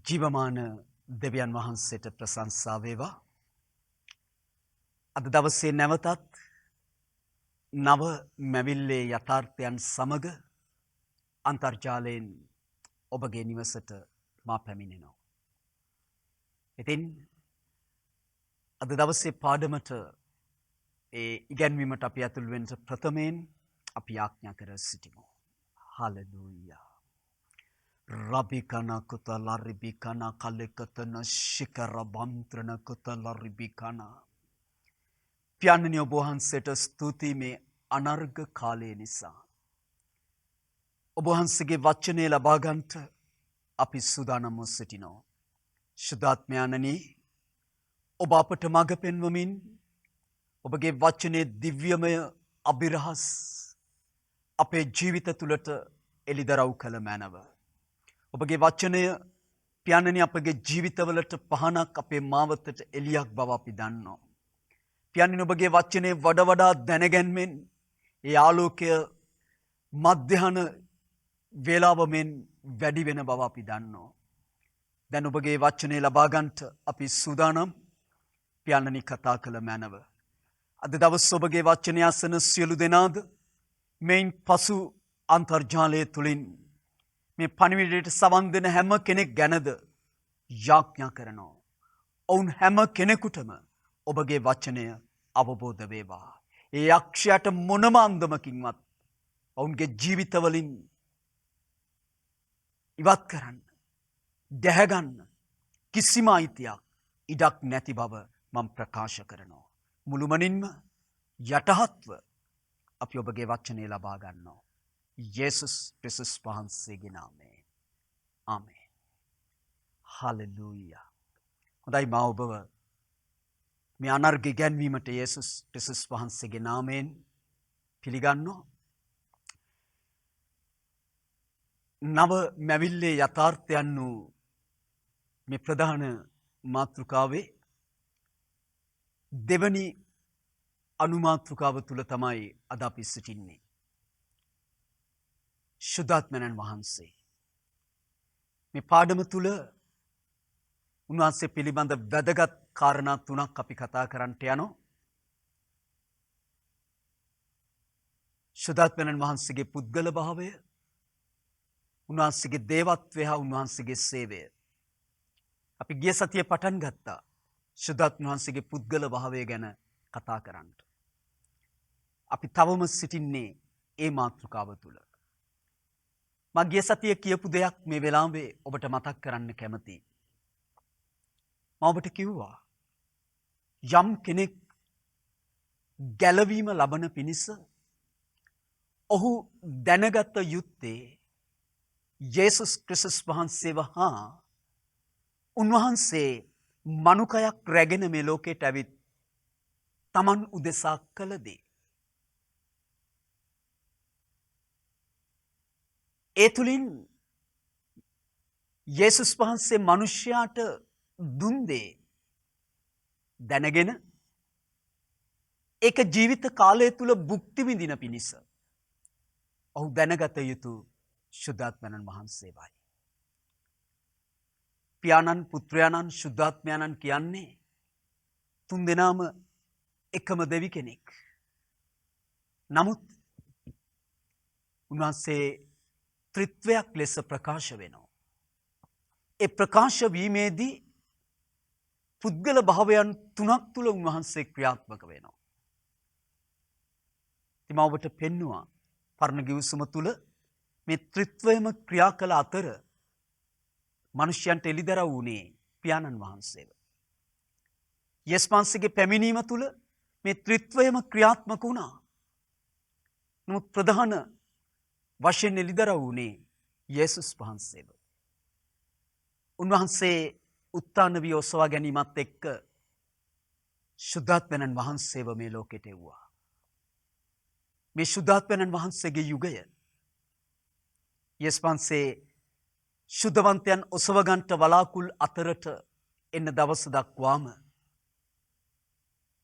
ජීවමාන දෙවියන් වහන්සේට ප්‍රශංසා වේවා. අද දවසේ නැවතත් නව මැවිල්ලේ යථාර්ථයන් සමග අන්තර්ජාලයෙන් ඔබගේ නිවසට මා පැමිණෙනවා. ඉතින් අද දවසේ පාඩමට ඉගැන්වීමට අපි ඇතුල් වෙන්න ප්‍රථමයෙන් අපි යාඥා කර සිටිමු. Hallelujah. Rabikana kutala ribikana kalekatana shikara bantrana kutala ribikana. පියාණනි ඔබ වහන්සේට ස්තුතියි මේ අනර්ඝ කාලය නිසා. ඔබ වහන්සේගේ වචනය ලබා ගන්නට අපි සූදානම්ව සිටිනවා. ශුද්ධාත්මයාණනි ඔබ අපට මඟ පෙන්වමින් ඔබගේ වචනේ දිව්‍යමය අභිරහස් අපේ ජීවිත තුළට එළිදරව් කළ මැනව. ඔබගේ වචනය පියාණනි අපගේ ජීවිතවලට පහනක් අපේ මාවතට එළියක් බව අපි දන්නවා. පියාණනි ඔබගේ වචනේ වඩා දැනගැන්මෙන් ඒ ආලෝකය මධ්‍යහන වේලාව මෙන් වැඩි වෙන බව අපි දන්නවා. දැන් ඔබගේ වචනේ ලබා ගන්නට අපි සූදානම්. පියාණනි කතා කළ මැනව. අද දවස් ඔබගේ වචනය අසන සියලු දෙනාද මෙයින් පසු අන්තර්ජාලය තුලින් මේ පණිවිඩයට සවන් දෙන හැම කෙනෙක් ගැනද යාඥා කරනවා. ඔවුන් හැම කෙනෙකුටම ඔබගේ වචනය අවබෝධ වේවා. ඒ යක්ෂයාට මොනම අන්දමකින්වත් ඔවුන්ගේ ජීවිතවලින් ඉවත් කරන්න, දැහැගන්න කිසිම අයිතියක් ඉඩක් නැති බව මම ප්‍රකාශ කරනවා. මුළුමනින්ම යටහත්ව අපි ඔබගේ වචනය ලබා ගන්නවා. යේසුස් ක්‍රිස්තුස් වහන්සේගේ නාමයෙන්. ආමේන්. හලෙලූයා. හොඳයි මා ඔබව මේ අනර්ඝ ඉගැන්වීමට යේසුස් ක්‍රිස්තුස් වහන්සේගේ නාමයෙන් පිළිගන්නවා. නව මැවිල්ලේ යථාර්ථයන් වූ මේ ප්‍රධාන මාතෘකාවේ දෙවනි අනුමාතෘකාව තුල තමයි අද අපි සිටින්නේ. ශුද්ධාත්මයන් වහන්සේ. මේ පාඩම තුල උන්වහන්සේ පිළිබඳ වැදගත් කාරණා තුනක් අපි කතා කරන්නට යනවා. ශුද්ධාත්මයන් වහන්සේගේ පුද්ගල භාවය, උන්වහන්සේගේ දේවත්වය හා උන්වහන්සේගේ සේවය. අපි ගිය සතියේ පටන් ගත්තා ශුද්ධාත්මයන් වහන්සේගේ පුද්ගල භාවය ගැන කතා කරන්න. අපි තවම සිටින්නේ ඒ මාතෘකාව තුල. මම ගිය සතියේ කියපු දෙයක් මේ වෙලාවේ ඔබට මතක් කරන්න කැමතියි. මම ඔබට කිව්වා යම් කෙනෙක් ගැලවීම ලබන පිණිස ඔහු දැනගත යුත්තේ යේසුස් ක්‍රිස්තුස් වහන්සේව හා උන්වහන්සේ මනුකයක් රැගෙන මේ ලෝකයට ඇවිත් තමන් උදෙසා කළ දේ. ඒ තුලින් යේසුස් වහන්සේ මිනිසයාට දුන් දේ දැනගෙන ඒක ජීවිත කාලය තුල භුක්ති විඳින පිණිස ඔහු දැනගත යුතු ශුද්ධාත්මයන් වහන්සේවයි. පියාණන් පුත්‍රයාණන් ශුද්ධාත්මයන්න් කියන්නේ තුන් දෙනාම එකම දෙවි කෙනෙක්. නමුත් උන්වහන්සේ ත්‍රිත්වයක් ලෙස ප්‍රකාශ වෙනවා. ඒ ප්‍රකාශ වීමේදී පුද්ගල භාවයන් තුනක් තුල උන්වහන්සේ ක්‍රියාත්මක වෙනවා. ඉතින් මම ඔබට පෙන්නවා පරණ ගිවිසුම තුල මේ ත්‍රිත්වයම ක්‍රියා කළ අතර මිනිසයන්ට එළිදරව් වුණේ පියාණන් වහන්සේව. යේසුස් වහන්සේගේ පැමිණීම තුල මේ ත්‍රිත්වයම ක්‍රියාත්මක වුණා. නමුත් ප්‍රධාන වශයෙන් එළිදරව් වුණේ යේසුස් වහන්සේව. උන්වහන්සේ උත්ථාන වී ඔසවා ගැනීමත් එක්ක ශුද්ධාත්මයන් වහන්සේව මේ ලෝකෙට එව්වා. මේ ශුද්ධාත්මයන් වහන්සේගේ යුගය යේසුස් වහන්සේ ශුද්ධවන්තයන් ඔසව ගන්නට වලාකුල් අතරට එන්න දවස දක්වාම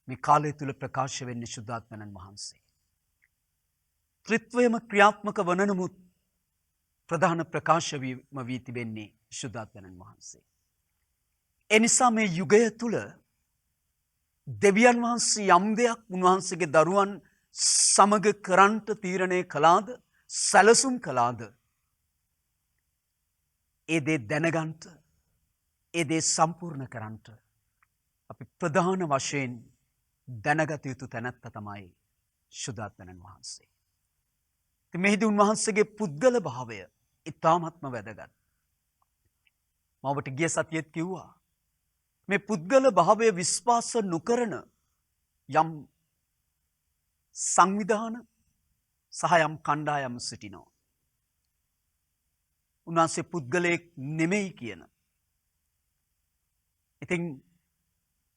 මේ කාලය තුල ප්‍රකාශ වෙන්නේ ශුද්ධාත්මයන් වහන්සේ. ත්‍රිත්වයම ක්‍රියාත්මක වන නමුත් ප්‍රධාන ප්‍රකාශ වී තිබෙන්නේ ශුද්ධාත්මයන් වහන්සේ. එනිසා මේ යුගය තුල දෙවියන් වහන්සේ යම් දෙයක් උන්වහන්සේගේ දරුවන් සමග කරන්ට තීරණය කළාද සැලසුම් කළාද ඒ දේ දැනගන්ට ඒ දේ සම්පූර්ණ කරන්ට අපි ප්‍රධාන වශයෙන් දැනගත යුතු තැනැත්ත තමයි ශුද්ධාත්මයන් වහන්සේ. ඉතින් මෙහිදී උන්වහන්සේගේ පුද්ගල භාවය ඉතාමත්ම වැදගත්. මම ඔබට ගිය සතියේත් කිව්වා මේ පුද්ගල භාවය විශ්වාස නොකරන යම් සංවිධාන සහ යම් කණ්ඩායම් සිටිනවා. උන්වහන්සේ පුද්ගලයෙක් නෙමෙයි කියන. ඉතින්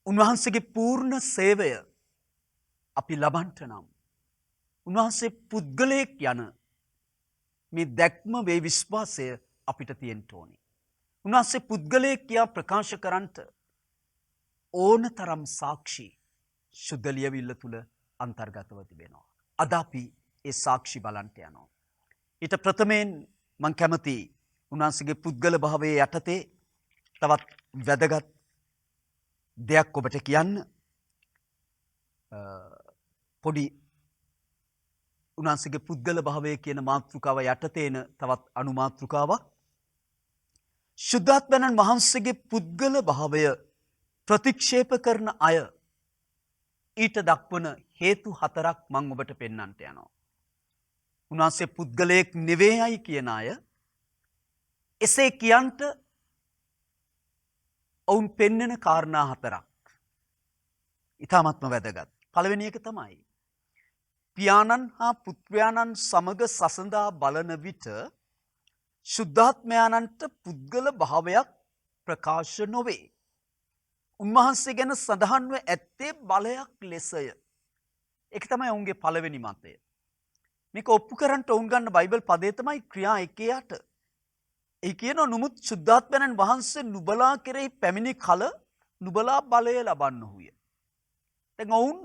උන්වහන්සේගේ පූර්ණ සේවය අපි ලබන්ට නම් උන්වහන්සේ පුද්ගලයෙක් යන මේ දැක්ම වේ විශ්වාසය අපිට තියෙන්න ඕනේ. උන්වහන්සේ පුද්ගලයෙක් කියා ප්‍රකාශ කරන්නට ඕන තරම් සාක්ෂි ශුද්ධ ලියවිල්ල තුල අන්තර්ගතව තිබෙනවා. අද අපි ඒ සාක්ෂි බලන්ට යනවා. ඊට ප්‍රථමයෙන් මම කැමති උන්වහන්සේගේ පුද්ගල භාවයේ යටතේ තවත් වැදගත් දෙයක් ඔබට කියන්න. පොඩි උන්වහන්සේගේ පුද්ගල භාවය කියන මාතෘකාව යටතේ එන තවත් අනුමාතෘකාවක්. ශුද්ධාත්මයන් වහන්සේගේ පුද්ගල භාවය ප්‍රතික්ෂේප කරන අය ඊට දක්වන හේතු 4ක් මම ඔබට පෙන්වන්නට යනවා. උන්වහන්සේ පුද්ගලයෙක් නෙවෙයි කියන අය එසේ කියන්ට ඔවුන් පෙන්වන කාරණා 4ක්. ඊටාත්ම වැදගත්. පළවෙනි එක තමයි පියාණන් හා පුත්‍රයාණන් සමග සසඳා බලන විට ශුද්ධාත්මයාණන්ට පුද්ගල භාවයක් ප්‍රකාශ නොවේ. උන්වහන්සේ ගැන සඳහන්ව ඇත්තේ බලයක් ලෙසය. ඒක තමයි ඔවුන්ගේ පළවෙනි මතය. මේක ඔප්පු කරන්නට ඔවුන් ගන්න බයිබල් පදේ තමයි ක්‍රියා 1:8. ඒ කියනවා නමුත් ශුද්ධාත්මයන් වහන්සේ නුබලා කෙරෙහි පැමිණි කල නුබලා බලය ලබන්නහුය. දැන් ඔවුන්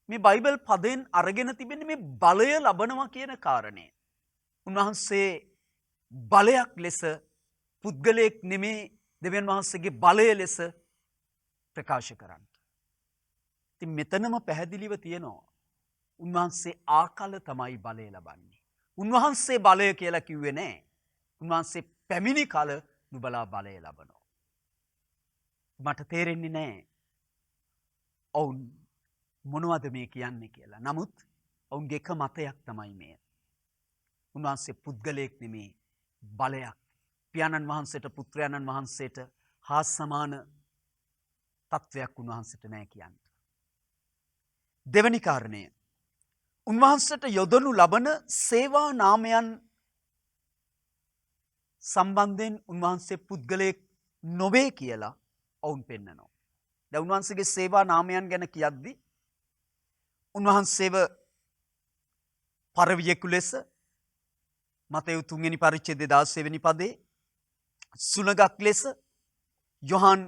මේ බයිබල් පදයෙන් අරගෙන තිබෙන්නේ මේ බලය ලබනවා කියන කාරණය. උන්වහන්සේ බලයක් ලෙස පුද්ගලයෙක් නෙමේ දෙවියන් වහන්සේගේ බලය ලෙස ප්‍රකාශ කරන්න. ඉතින් මෙතනම පැහැදිලිව තියෙනවා උන්වහන්සේ ආකල තමයි බලය ලබන්නේ. උන්වහන්සේ බලය කියලා කිව්වේ නෑ. උන්වහන්සේ පැමිණි කල නුබලා බලය ලබනවා. මට තේරෙන්නේ නෑ ඔවුන් මොනවද මේ කියන්නේ කියලා. නමුත් ඔවුන්ගේ එක මතයක් තමයි මේ. උන්වහන්සේ පුද්ගලයෙක් නෙමේ බලයක්. පියාණන් වහන්සේට පුත්‍රයාණන් වහන්සේට හා සමාන තත්වයක් උන්වහන්සේට නෑ කියන්න. දෙවැනි කාරණය උන්වහන්සේට යොදනු ලබන සේවා නාමයන් සම්බන්ධයෙන් උන්වහන්සේ පුද්ගලයෙක් නොවේ කියලා ඔවුන් පෙන්නනවා. දැන් උන්වහන්සේගේ සේවා නාමයන් ගැන කියද්දී උන්වහන්සේව පරවියෙකු ලෙස මතෙව් 3 වෙනි පරිච්ඡේදයේ 16 වෙනි පදේ සුළඟක් ලෙස යොහන්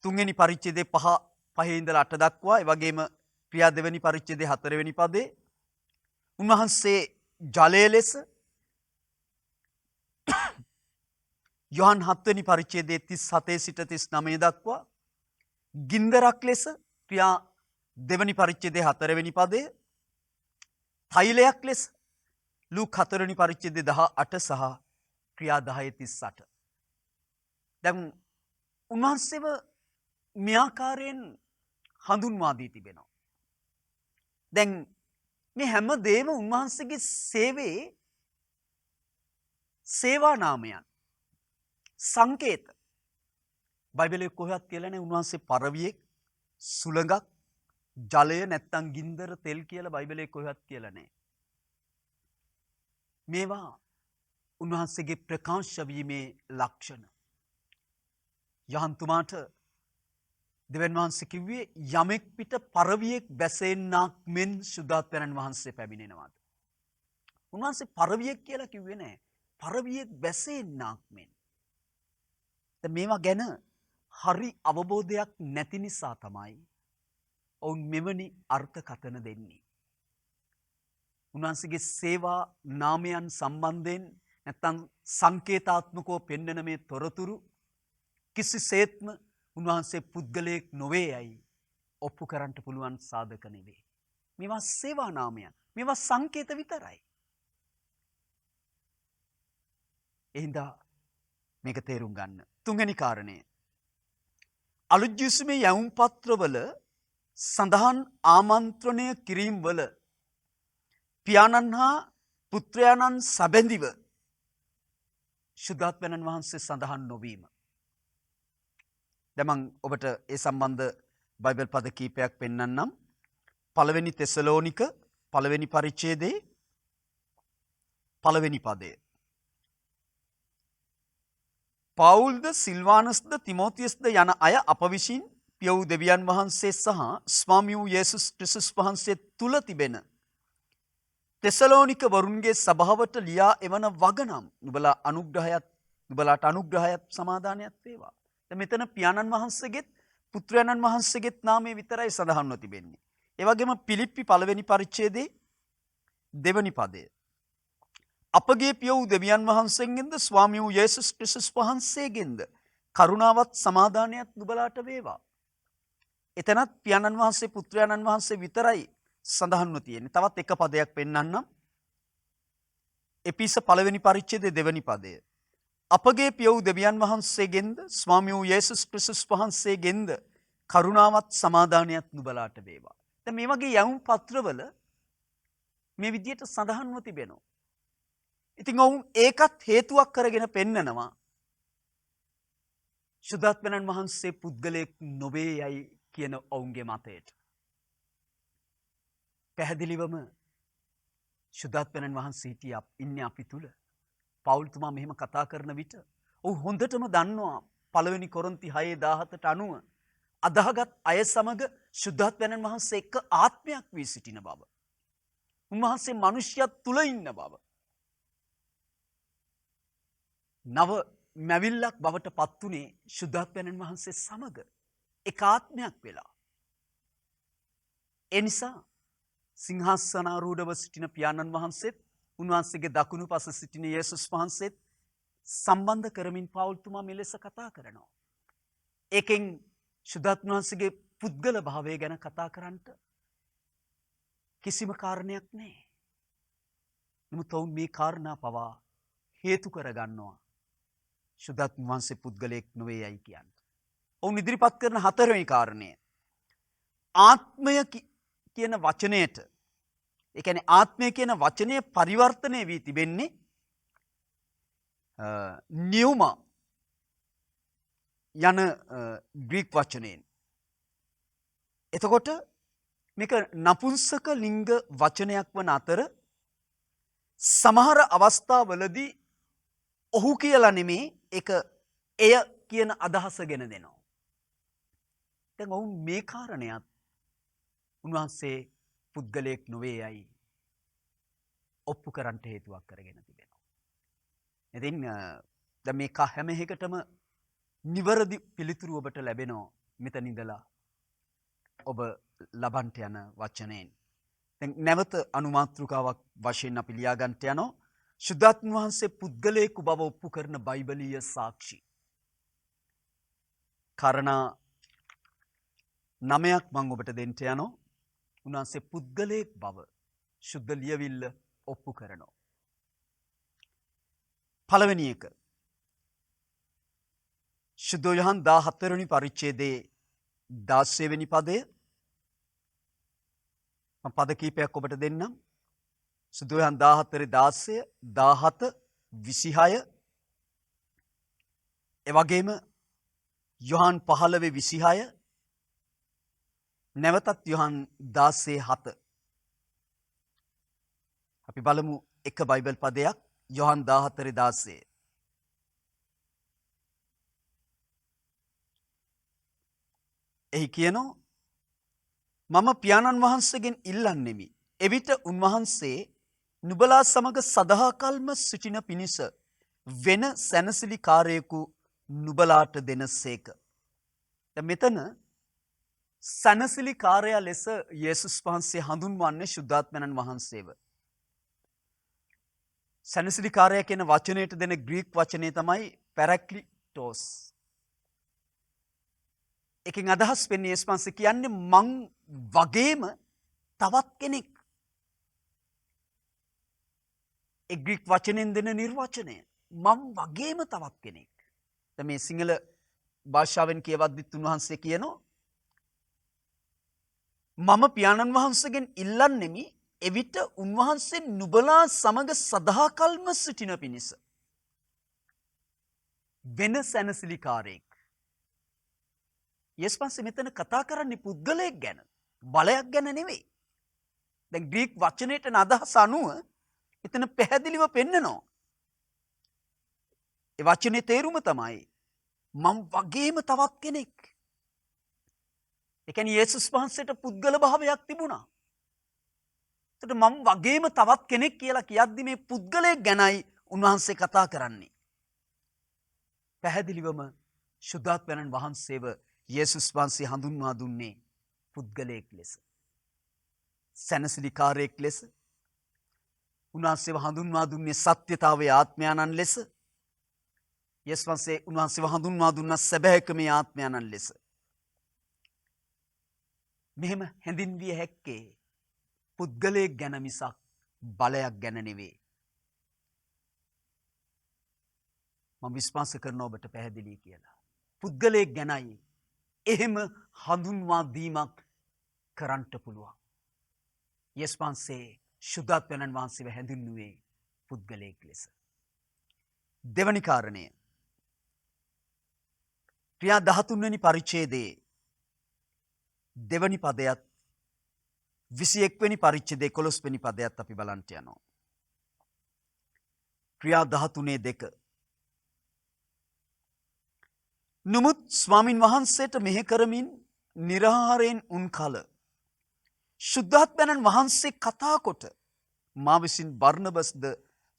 3 වෙනි පරිච්ඡේදයේ 5 ඉඳලා 8 දක්වා ඒ වගේම ක්‍රියා 2 වෙනි පරිච්ඡේදයේ 4 වෙනි පදේ උන්වහන්සේ ජලය ලෙස යොහන් 7 වෙනි පරිච්ඡේදයේ 37 සිට 39 දක්වා ගින්දරක් ලෙස ක්‍රියා 2 වෙනි පරිච්ඡේදයේ 4 වෙනි පදයේ තෛලයක් ලෙස ලූක් 4 වෙනි පරිච්ඡේදයේ 18 සහ ක්‍රියා 10:38. දැන් උන්වහන්සේව මේ ආකාරයෙන් හඳුන්වා දී තිබෙනවා. දැන් මේ හැම දෙයක්ම උන්වහන්සේගේ සේවයේ සේවා නාමයන් සංකේත බයිබලයේ කොහෙවත් කියලා නැහැ උන්වහන්සේ පරවියෙක් සුළඟක් ජලය නැත්තම් ගින්දර තෙල් කියලා බයිබලයේ කොහෙවත් කියලා නැහැ. මේවා උන්වහන්සේගේ ප්‍රකාශ වීමේ ලක්ෂණ. යහන් තුමාට දෙවියන් වහන්සේ කිව්වේ යමෙක් පිට පරවියෙක් බැසෙන්නාක් මෙන් ශුද්ධාත්මයන් වහන්සේ පැමිණෙනවාද. උන්වහන්සේ පරවියෙක් කියලා කිව්වේ නැහැ. පරවියෙක් බැසෙන්නාක් මෙන්. මේවා ගැන හරි අවබෝධයක් නැති නිසා තමයි ඔවුන් මෙවැනි අර්ථකථන දෙන්නේ. උන්වහන්සේගේ සේවා නාමයන් සම්බන්ධයෙන් නැත්තම් සංකේතාත්මකව පෙන්වන මේ තොරතුරු කිසිසේත්ම උන්වහන්සේ පුද්ගලයෙක් නොවේයයි ඔප්පු කරන්න පුළුවන් සාධක නෙවේ. මේවා සේවා නාමයන්. මේවා සංකේත විතරයි. එහින්දා මේක තේරුම් ගන්න. තුන්වෙනි කාරණය. අලුත් යුසුමේ යවුම් පත්‍රවල සඳහන් ආමන්ත්‍රණය කිරීම වල පියාණන් හා පුත්‍රයාණන් සැබැඳිව ශුද්ධාත්මයන් වහන්සේ සඳහන් නොවීම. දැන් මම ඔබට ඒ සම්බන්ධ බයිබල් පද කීපයක් පෙන්වන්නම්. පළවෙනි තෙසලෝනික පළවෙනි පරිච්ඡේදයේ පළවෙනි පදය. පවුල්ද සිල්වානස්ද තිමෝතියස්ද යන අය අප විසින් පිය වූ දෙවියන් වහන්සේ සහ ස්වාමී වූ යේසුස් ක්‍රිස්තුස් වහන්සේ තුල තිබෙන තෙසලෝනික වරුන්ගේ සභාවට ලියා එවන වගනම් නුඹලාට අනුග්‍රහයත් සමාදානයත් වේවා. දැන් මෙතන පියාණන් වහන්සේගෙත් පුත්‍රයන්න් වහන්සේගෙත් නාමය විතරයි සඳහන්ව තිබෙන්නේ. ඒ වගේම පිලිප්පි පළවෙනි පරිච්ඡේදයේ දෙවනි පදය. අපගේ පිය වූ දෙවියන් වහන්සේගෙන්ද ස්වාමී වූ යේසුස් ක්‍රිස්තුස් වහන්සේගෙන්ද කරුණාවත් සමාදානයත් නුඹලාට වේවා. එතනත් පියාණන් වහන්සේ පුත්‍රයන්න් වහන්සේ විතරයි සඳහන්ව තියෙන්නේ. තවත් එක පදයක් පෙන්වන්නම්. එපිස පළවෙනි පරිච්ඡේදයේ දෙවනි පදය. අපගේ පිය වූ දෙවියන් වහන්සේගෙන්ද ස්වාමී වූ යේසුස් ක්‍රිස්තුස් වහන්සේගෙන්ද කරුණාවත් සමාදානයත් නුඹලාට වේවා. දැන් මේ වගේ යවුම් පත්‍රවල මේ විදියට සඳහන්ව තිබෙනවා. ඉතින් ඔවුන් ඒකත් හේතුවක් කරගෙන පෙන්නනවා ශුද්ධාත්මයන් වහන්සේ පුද්ගලයෙක් නොවේ යයි කියන ඔවුන්ගේ මතයට. පැහැදිලිවම ශුද්ධාත්මයන් වහන්සේ ඉන්නේ අපි තුල. පවුල්තුමා මෙහෙම කතා කරන විට ඔහු හොඳටම දන්නවා පළවෙනි කොරින්ති 6:17ට අනුව අදාහගත් අය සමග ශුද්ධාත්මයන් වහන්සේ එක්ක ආත්මයක් වී සිටින බව. උන්වහන්සේ මිනිස්යත් තුල ඉන්න බව. නව මැවිල්ලක් බවට පත්ුනේ ශුද්ධාත්මයන් වහන්සේ සමග එකාත්මයක් වෙලා. ඒ නිසා සිංහාසනාරූಢව සිටින පියාණන් වහන්සේත් උන්වහන්සේගේ දකුණු පස සිටින යේසුස් වහන්සේත් සම්බන්ධ කරමින් පවුල්තුමා මෙලෙස කතා කරනවා. ඒකෙන් ශුද්ධාත්ම වහන්සේගේ පුද්ගල භාවය ගැන කතා කරන්නට කිසිම කාරණයක් නැහැ. නමුත් ඔවුන් මේ කාරණා පවා හේතු කරගන්නවා ශුද්ධාත්ම වහන්සේ පුද්ගලයෙක් නොවේ යයි කියන්නේ. ඔවුන් ඉදිරිපත් කරන හතරවෙනි කාරණය ආත්මය කියන වචනයට, ඒ කියන්නේ ආත්මය කියන වචනය පරිවර්තනය වී තිබෙන්නේ නියුමා යන ග්‍රීක වචනයෙන්. එතකොට මේක නපුංසක ලිංග වචනයක් වන අතර සමහර අවස්ථාවලදී ඔහු කියලා නෙමේ ඒක එය කියන අදහස ගෙන දෙනවා. දැන් ඔවුන් මේ කාරණයක් උන්වහන්සේ පුද්ගලයෙක් නොවේ යයි ඔප්පු කරන්නට හේතුවක් කරගෙන තිබෙනවා. ඉතින් දැන් මේ හැම එකටම නිවැරදි පිළිතුරු ඔබට ලැබෙනවා මෙතන ඉඳලා ඔබ ලබන්ට යන වචනයෙන්. දැන් නැවත අනුමාත්‍රිකාවක් වශයෙන් අපි ලියා ගන්නට යනවා. ශුද්ධාත්ම වහන්සේ පුද්ගලයෙකු බව ඔප්පු කරන බයිබලීය සාක්ෂි. කාරණා 9ක් මම ඔබට දෙන්න යනවා. උන්වහන්සේ පුද්ගලයෙක් බව ශුද්ධ ලියවිල්ල ඔප්පු කරනවා. පළවෙනි එක ශුද්ධ යොහන් 14 වෙනි පරිච්ඡේදයේ 16 වෙනි පදය. මම පද කීපයක් ඔබට දෙන්නම්. ශුද්ධ යොහන් 14 16 17 26 ඒ වගේම යොහන් 15 26 නැවතත් යොහන් 16:7. අපි බලමු එක බයිබල් පදයක් යොහන් 14:16. එහි කියනවා මම පියාණන් වහන්සේගෙන් ඉල්ලන්නෙමි. එවිට උන්වහන්සේ නුඹලා සමග සදාකල්ම සිටින පිණිස වෙන සැනසිලි කාර්යයකු නුඹලාට දෙනසේක. දැන් මෙතන සැනසිලි කාර්යය ලෙස යේසුස් වහන්සේ හඳුන්වන්නේ ශුද්ධාත්මයන් වහන්සේව. සැනසිලිකාරය කියන වචනයට දෙන ග්‍රීක් වචනය තමයි පැරැක්ලිටෝස්. එකෙන් අදහස් වෙන්නේ යේසුස් වහන්සේ කියන්නේ මං වගේම තවත් කෙනෙක්. ඒ ග්‍රීක් වචනෙන් දෙන නිර්වචනය මං වගේම තවත් කෙනෙක්. දැන් මේ සිංහල භාෂාවෙන් කියවද්දිත් උන්වහන්සේ කියනවා මම පියාණන් වහන්සේගෙන් ඉල්ලන්නෙමි එවිට උන්වහන්සේ නුඹලා සමග සදාකල්ම සිටින පිණිස. වෙන සැනසිලිකාරයෙක්. යේසුස් වහන්සේ මෙතන කතා කරන්නේ පුද්ගලයෙක් ගැන, බලයක් ගැන නෙවෙයි. දැන් ග්‍රීක් වචනයට අදහස අනුව එතන පැහැදිලිව පෙන්නනවා. ඒ වචනේ තේරුම තමයි මම වගේම තවත් කෙනෙක්. ඒ කියන්නේ යේසුස් වහන්සේට පුද්ගල භාවයක් තිබුණා. එතකොට මම වගේම තවත් කෙනෙක් කියලා කියද්දි මේ පුද්ගලයෙක් ගැනයි උන්වහන්සේ කතා කරන්නේ. පැහැදිලිවම සුද්ධාත්මයන් වහන්සේව යේසුස් වහන්සේ හඳුන්වා දුන්නේ පුද්ගලයෙක් ලෙස. සැනසිලිකාරයෙක් ලෙස. උන්වහන්සේව හඳුන්වා දුන්නේ සත්‍යතාවයේ ආත්මයන්න් ලෙස. යේසුස් වහන්සේ උන්වහන්සේව හඳුන්වා දුන්නා සැබෑකමේ ආත්මයන්න් ලෙස. මෙහෙම හැඳින්විය හැක්කේ පුද්ගලයෙක් ගැන මිසක් බලයක් ගැන නෙවෙයි. මම විශ්වාස කරනවා ඔබට පැහැදිලි කියලා. පුද්ගලයෙක් ගැනයි එහෙම හඳුන්වා දීමක් කරන්න පුළුවන්. යේසුස් වහන්සේ සුද්ධාත්මයන් වහන්සේව හැඳින්වුවේ පුද්ගලයෙක් ලෙස. දෙවැනි කාරණය. ක්‍රියා 13 වෙනි පරිච්ඡේදයේ දෙවැනි පදයත් 21 වෙනි පරිච්ඡේදයේ 11 වෙනි පදයත් අපි බලන්ට යනවා. ක්‍රියා 13:2 නමුත් ස්වාමින් වහන්සේට මෙහෙ කරමින් නිරාහාරයෙන් උන් කල සුද්ධාත්මයන් වහන්සේ කතා කොට මා විසින් බර්නබස්ද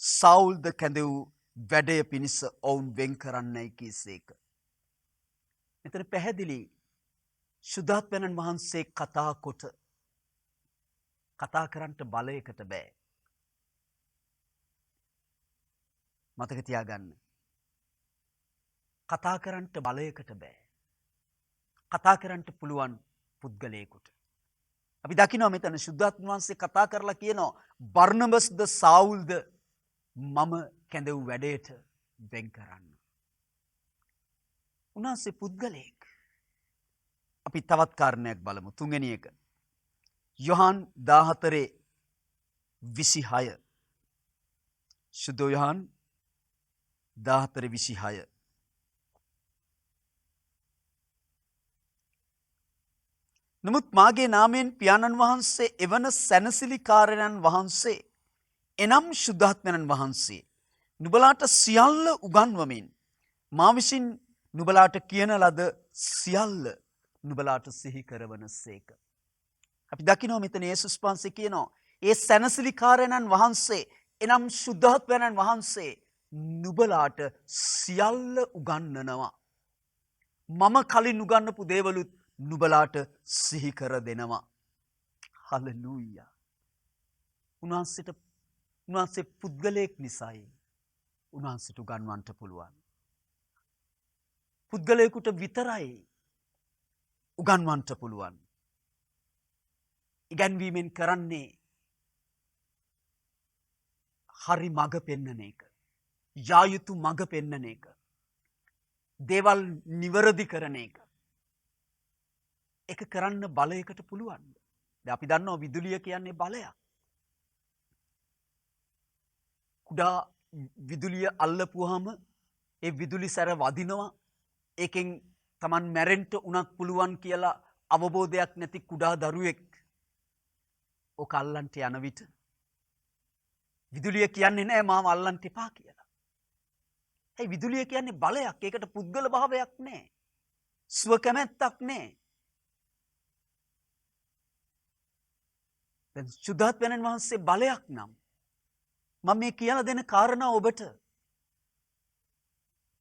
සවුල්ද කැඳවූ වැඩය පිණිස ඔවුන් වෙන් කරන්නයි කීසේක. මෙතන පැහැදිලි සුද්ධාත්මයන් වහන්සේ කතා කොට කතා කරන්නට බලයකට බෑ. මතක තියාගන්න. කතා කරන්නට බලයකට බෑ. කතා කරන්නට පුළුවන් පුද්ගලයෙකුට. අපි දකිනවා මෙතන සුද්ධාත්ම වහන්සේ කතා කරලා කියනවා බර්නබස්ද සාවුල්ද මම කැඳවූ වැඩේට වෙන් කරන්න. උන්වහන්සේ පුද්ගලයෙක්. අපි තවත් කාරණයක් බලමු. තුන්වෙනි එක. යොහාන් 14:26. සුද්ධ යොහාන් 14:26. නමුත් මාගේ නාමයෙන් පියාණන් වහන්සේ එවන සැනසිලිකාරයන් වහන්සේ එනම් සුද්ධාත්මයන් වහන්සේ නුඹලාට සියල්ල උගන්වමින් මා විසින් නුඹලාට කියන ලද සියල්ල නුඹලාට සිහි කරවන සේක. අපි දකිනවා මෙතන යේසුස් වහන්සේ කියනවා ඒ සැනසිලිකාරයන් වහන්සේ එනම් සුද්ධාත්මයන් වහන්සේ නුඹලාට සියල්ල උගන්වනවා. මම කලින් උගන්වපු දේවලුත් නුඹලාට සිහි කර දෙනවා. හලෙලූයා. උන්වහන්සේ පුද්ගලයෙක් නිසායි උන්වහන්සේට උගන්වන්නට පුළුවන්. පුද්ගලයෙකුට විතරයි උගන්වන්නට පුළුවන්. ඉගැන්වීමෙන් කරන්නේ හරි මඟ පෙන්නන එක. යා යුතු මඟ පෙන්නන එක. දේවල් නිවැරදි කරන එක. ඒක කරන්න බලයකට පුළුවන්. දැන් අපි දන්නවා විදුලිය කියන්නේ බලයක්. කුඩා විදුලිය අල්ලපුවාම ඒ විදුලි සැර වදිනවා. ඒකෙන් Taman මැරෙන්න උනක් පුළුවන් කියලා අවබෝධයක් නැති කුඩා දරුවෙක් ඔක අල්ලන්ට යන විට විදුලිය කියන්නේ නෑ මාව අල්ලන්න එපා කියලා. ඒ විදුලිය කියන්නේ බලයක්. ඒකට පුද්ගල භාවයක් නෑ. ස්ව කැමැත්තක් නෑ. දැන් සුද්ධාත්මයන් වහන්සේ බලයක් නම් මම මේ කියලා දෙන කාරණා ඔබට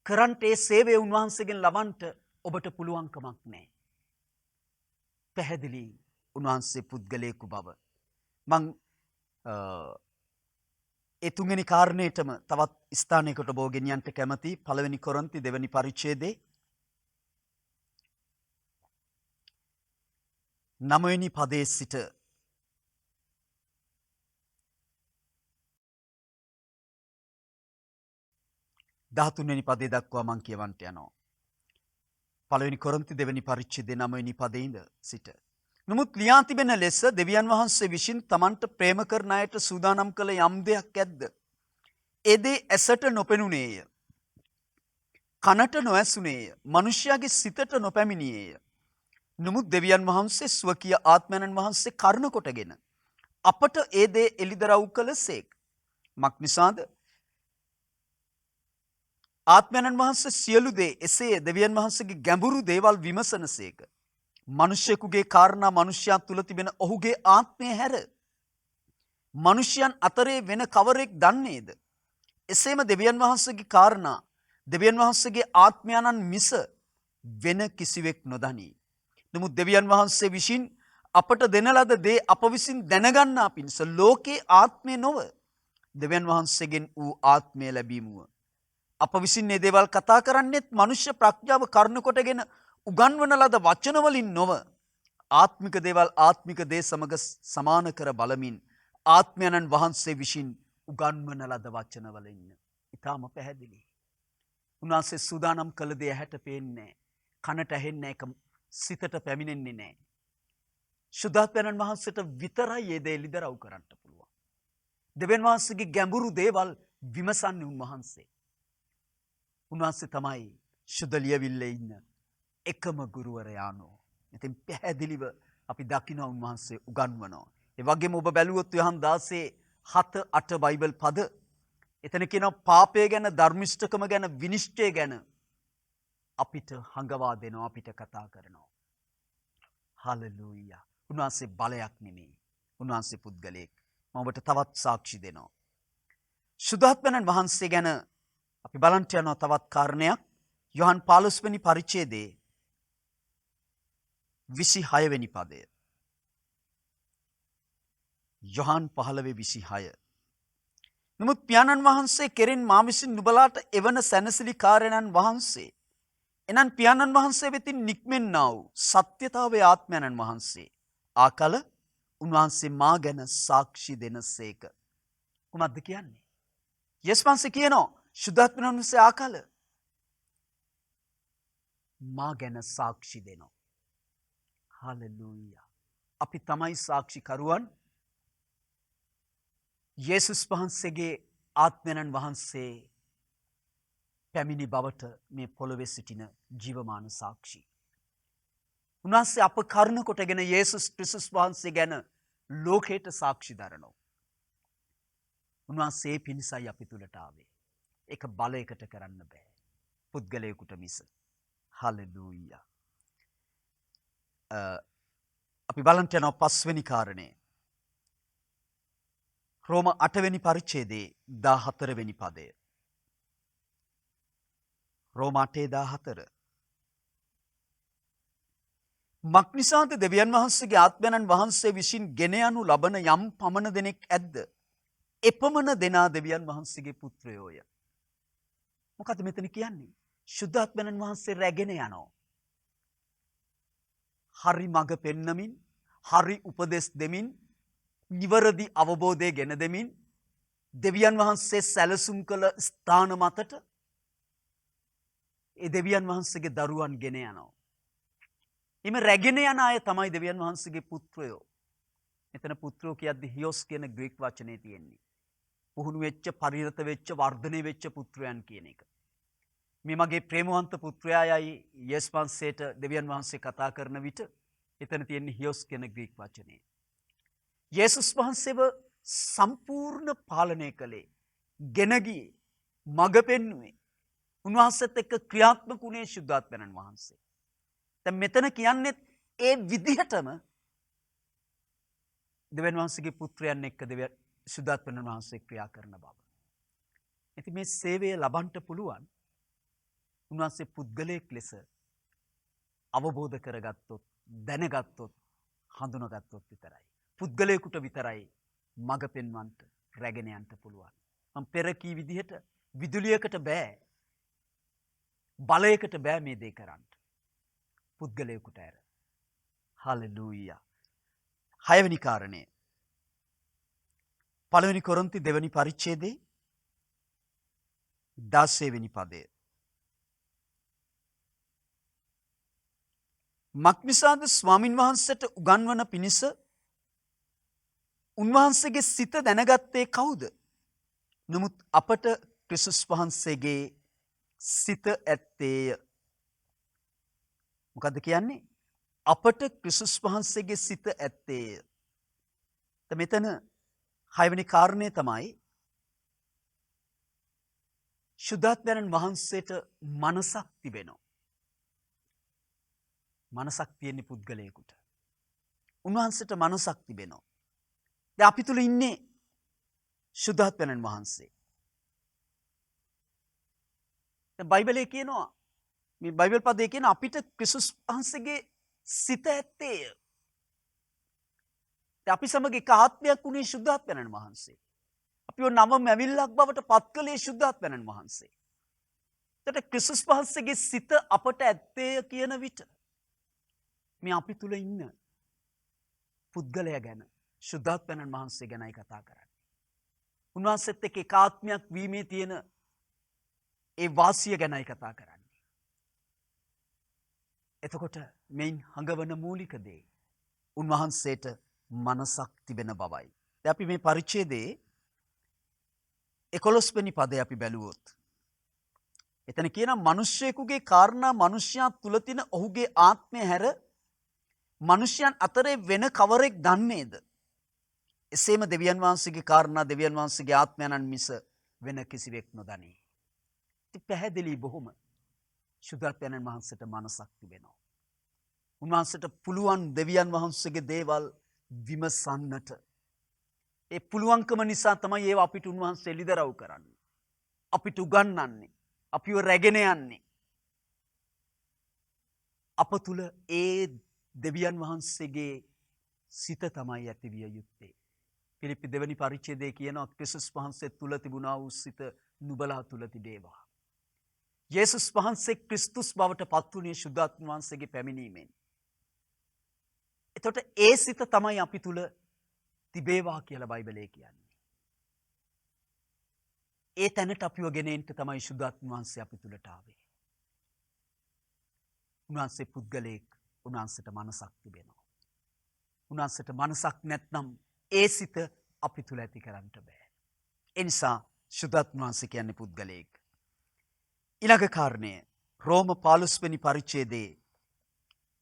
කරන්ට ඒ සේවය උන්වහන්සේගෙන් ලබන්නට ඔබට පුළුවන්කමක් නැහැ. පැහැදිලි උන්වහන්සේ පුද්ගලයෙකු බව. මං ඒ තුන්වෙනි කාරණේටම තවත් ස්ථානයකට බෝ ගෙනියන්න කැමති. පළවෙනි කොරින්ති දෙවෙනි පරිච්ඡේදයේ 9 වෙනි පදයේ සිට 13 වෙනි පදේ දක්වා මම කියවන්ට යනවා. පළවෙනි කොරින්ති දෙවෙනි පරිච්ඡේදයේ 9 වෙනි පදේ ඉඳ සිට. නමුත් ලියා තිබෙන ලෙස දෙවියන් වහන්සේ විසින් තමන්ට ප්‍රේම කරන අයට සූදානම් කළ යම් දෙයක් ඇද්ද? ඒ දේ ඇසට නොපෙනුනේය. කනට නොඇසුනේය. මනුෂ්‍යයාගේ සිතට නොපැමිණියේය. නමුත් දෙවියන් වහන්සේ ස්වකීය ආත්මයන්න් වහන්සේ කරුණ කොටගෙන අපට ඒ දේ එළිදරව් කළසේක්. මක් නිසාද? ආත්මයන්න් වහන්සේ සියලු දේ එසේ දෙවියන් වහන්සේගේ ගැඹුරු දේවල් විමසනසේක. මනුෂ්‍යයෙකුගේ කාරණා මනුෂ්‍යයා තුල තිබෙන ඔහුගේ ආත්මය හැර මනුෂ්‍යයන් අතරේ වෙන කවරෙක් දන්නේද? එසේම දෙවියන් වහන්සේගේ කාරණා දෙවියන් වහන්සේගේ ආත්මයන්න් මිස වෙන කිසිවෙක් නොදනී. නමුත් දෙවියන් වහන්සේ විසින් අපට දෙන ලද දේ අප විසින් දැනගන්නා පිණිස ලෝකේ ආත්මය නොව දෙවියන් වහන්සේගෙන් වූ ආත්මය ලැබීමුව. අප විසින් මේ දේවල් කතා කරන්නේත් මනුෂ්‍ය ප්‍රඥාව කරුණ කොටගෙන උගන්වන ලද වචන වලින් නොව ආත්මික දේවල් ආත්මික දේ සමග සමාන කර බලමින් ආත්මයන්න් වහන්සේ විසින් උගන්වන ලද වචන වලින්. ඊටම පැහැදිලි. උන්වහන්සේ සූදානම් කළ දේ ඇහැට පේන්නේ කනට ඇහෙන්නේ ඒක සිතට පැමිණෙන්නේ නැහැ. සුදාත්මයන්න් වහන්සේට විතරයි මේ දේ එළිදරව් කරන්න පුළුවන්. දෙවියන් වහන්සේගේ ගැඹුරු දේවල් විමසන්නේ උන්වහන්සේ. උන්වහන්සේ තමයි සුද්ධ ලියවිල්ලේ ඉන්න එකම ගුරුවරයාණෝ. ඉතින් පැහැදිලිව අපි දකින්න උන්වහන්සේ උගන්වනවා. ඒ වගේම ඔබ බැලුවොත් යොහන් 16:7-8 බයිබල් පද එතන කියනවා පාපය ගැන ධර්මිෂ්ඨකම ගැන විනිශ්චය ගැන අපිට හංගවා දෙනවා අපිට කතා කරනවා. හලෙලූයා. උන්වහන්සේ බලයක් නෙමෙයි. උන්වහන්සේ පුද්ගලයෙක්. මම ඔබට තවත් සාක්ෂි දෙනවා. සුදාත්මයන්න් වහන්සේ ගැන අපි බලන්න යනවා තවත් කාරණයක්. යොහන් 15 වෙනි පරිච්ඡේදයේ 26 වෙනි පදය. යොහන් 15:26. නමුත් පියාණන් වහන්සේ කෙරෙන් මා විසින් නුඹලාට එවන සැනසිලි කාරණන් වහන්සේ එනන් පියාණන් වහන්සේ වෙතින් නික්මෙන්නා වූ සත්‍යතාවයේ ආත්මයන්න් වහන්සේ ආකල උන්වහන්සේ මා ගැන සාක්ෂි දෙනසේක. කුමක්ද කියන්නේ? යේසුස් වහන්සේ කියනවා සුදාත්මයන් වහන්සේ ආකල මා ගැන සාක්ෂි දෙනවා. හලෙලූයා. අපි තමයි සාක්ෂිකරුවන්. යේසුස් වහන්සේගේ ආත්මයන්න් වහන්සේ පැමිණි බවට මේ පොළොවේ සිටින ජීවමාන සාක්ෂි. උන්වහන්සේ අප කරුණ කොටගෙන යේසුස් ක්‍රිස්තුස් වහන්සේ ගැන ලෝකයට සාක්ෂි දරනවා. උන්වහන්සේ පිණිසයි අපි තුලට ආවේ. ඒක බලයකට කරන්න බෑ. පුද්ගලයෙකුට මිස. හලෙලූයා. අපි බලන්න යනවා 5 වෙනි කාරණේ. රෝම 8 වෙනි පරිච්ඡේදයේ 14 වෙනි පදය. රෝම 8:14. මක්නිසාද දෙවියන් වහන්සේගේ ආත්මයන්න් වහන්සේ විසින් ගෙන යනු ලබන යම් පමණ දෙනෙක් ඇද්ද? එපමණ දෙනා දෙවියන් වහන්සේගේ පුත්‍රයෝය. මොකද මෙතන කියන්නේ? සුද්ධාත්මයන්න් වහන්සේ රැගෙන යනවා. හරි මඟ පෙන්නමින්, හරි උපදෙස් දෙමින්, නිවැරදි අවබෝධය ගෙන දෙමින් දෙවියන් වහන්සේ සැලසුම් කළ ස්ථාන මතට ඒ දෙවියන් වහන්සේගේ දරුවන් ගෙන යනවා. එimhe රැගෙන යන අය තමයි දෙවියන් වහන්සේගේ පුත්‍රයෝ. මෙතන පුත්‍රයෝ කියද්දි හියොස් කියන ග්‍රීක වචනේ තියෙන්නේ. පුහුණු වෙච්ච, පරිණත වෙච්ච, වර්ධනය වෙච්ච පුත්‍රයන් කියන එක. මේ මගේ ප්‍රේමවන්ත පුත්‍රයායයි යේසුස් වහන්සේට දෙවියන් වහන්සේ කතා කරන විට එතන තියෙන හියොස් කියන ග්‍රීක වචනේ. යේසුස් වහන්සේව සම්පූර්ණ පාලනය කළේ, ගෙන ගියේ, මඟ පෙන්නුවේ, උන්වහන්සේත් එක්ක ක්‍රියාත්මක වුණේ සුද්ධාත්මයන්න් වහන්සේ. දැන් මෙතන කියන්නේ ඒ විදිහටම දෙවියන් වහන්සේගේ පුත්‍රයන් එක්ක සුද්ධාත්මයන්න් වහන්සේ ක්‍රියා කරන බව. ඉතින් මේ සේවය ලබන්න පුළුවන් උන්වහන්සේ පුද්ගලයෙක් ලෙස අවබෝධ කරගත්තොත්, දැනගත්තොත්, හඳුනාගත්තොත් විතරයි. පුද්ගලයෙකුට විතරයි මඟ පෙන්වන්නට, රැගෙන යන්න පුළුවන්. මම පෙර කී විදිහට විදුලියකට බෑ. බලයකට බෑ මේ දේ කරන්න. පුද්ගලයෙකුට ඇර. හලෙලූයා. 6 වෙනි කාරණය. පළවෙනි කොරින්ති 2 වෙනි පරිච්ඡේදයේ 16 වෙනි පදය. මක්නිසාද ස්වාමින් වහන්සේට උගන්වන පිණිස උන්වහන්සේගේ සිත දැනගත්තේ කවුද? නමුත් අපට ක්‍රිස්තුස් වහන්සේගේ සිත ඇත්තේය. මොකද්ද කියන්නේ? අපට ක්‍රිස්තුස් වහන්සේගේ සිත ඇත්තේය. මෙතන 6 වෙනි කාරණය තමයි ශුද්ධාත්මයන් වහන්සේට මනසක් තිබෙනවා. මනසක් තියෙන පුද්ගලයෙකුට. උන්වහන්සේට මනසක් තිබෙනවා. දැන් අපි තුල ඉන්නේ ශුද්ධාත්මයන් වහන්සේ. දැන් බයිබලයේ කියනවා මේ බයිබල් පදයේ කියන අපිට ක්‍රිස්තුස් වහන්සේගේ සිත ඇත්තේය. දැන් අපි සමග එක ආත්මයක් වුණේ ශුද්ධාත්මයන් වහන්සේ. අපිව නව මැවිල්ලක් බවට පත් කළේ ශුද්ධාත්මයන් වහන්සේ. එතකොට ක්‍රිස්තුස් වහන්සේගේ සිත අපට ඇත්තේය කියන විට මේ අපි තුල ඉන්න පුද්ගලයා ගැන ශුද්ධාත්මයන් වහන්සේ ගැනයි කතා කරන්නේ. උන්වහන්සේත් එක්ක ඒකාත්මයක් වීමේ තියෙන ඒ වාසිය ගැනයි කතා කරන්නේ. එතකොට මේන් හඟවන මූලික දේ උන්වහන්සේට මනසක් තිබෙන බවයි. දැන් අපි මේ පරිච්ඡේදයේ 11 වෙනි පදය අපි බැලුවොත් එතන කියනවා මිනිස්සෙකුගේ කාරණා මිනිසයා තුල තියෙන ඔහුගේ ආත්මය හැර මිනිසයන් අතරේ වෙන කවරෙක් දන්නේද? එසේම දෙවියන් වහන්සේගේ කාරණා දෙවියන් වහන්සේගේ ආත්මයන්න් මිස වෙන කිසිවෙක් නොදනී. ඉතින් පැහැදිලි බොහොම ශුද්ධාත්මයන් වහන්සේට මනසක් තිබෙනවා. උන්වහන්සේට පුළුවන් දෙවියන් වහන්සේගේ දේවල් විමසන්නට. ඒ පුළුවන්කම නිසා තමයි ඒව අපිට උන්වහන්සේ එළිදරව් කරන්නේ. අපිට උගන්වන්නේ. අපිව රැගෙන යන්නේ. අප තුල ඒ දෙවියන් වහන්සේගේ සිත තමයි ඇතිවිය යුත්තේ. පිලිප්පි 2 වෙනි පරිච්ඡේදයේ කියනවා ක්‍රිස්තුස් වහන්සේ තුල තිබුණා වූ සිත නුඹලා තුල තිබේවා. යේසුස් වහන්සේ ක්‍රිස්තුස් බවට පත් වුණේ ශුද්ධාත්ම වහන්සේගේ පැමිණීමෙන්. එතකොට ඒ සිත තමයි අපි තුල තිබේවා කියලා බයිබලයේ කියන්නේ. ඒ තැනට අපිව ගෙන එන්න තමයි ශුද්ධාත්ම වහන්සේ අපි තුලට ආවේ. උන්වහන්සේ පුද්ගලයෙක්, උන්වහන්සේට මනසක් තිබෙනවා. උන්වහන්සේට මනසක් නැත්නම් ඒ සිත අපි තුල ඇති කරන්න බෑ. ඒ නිසා ශුද්ධාත්ම වහන්සේ කියන්නේ පුද්ගලයෙක්. ඊළඟ කාරණය රෝම 15 වෙනි පරිච්ඡේදයේ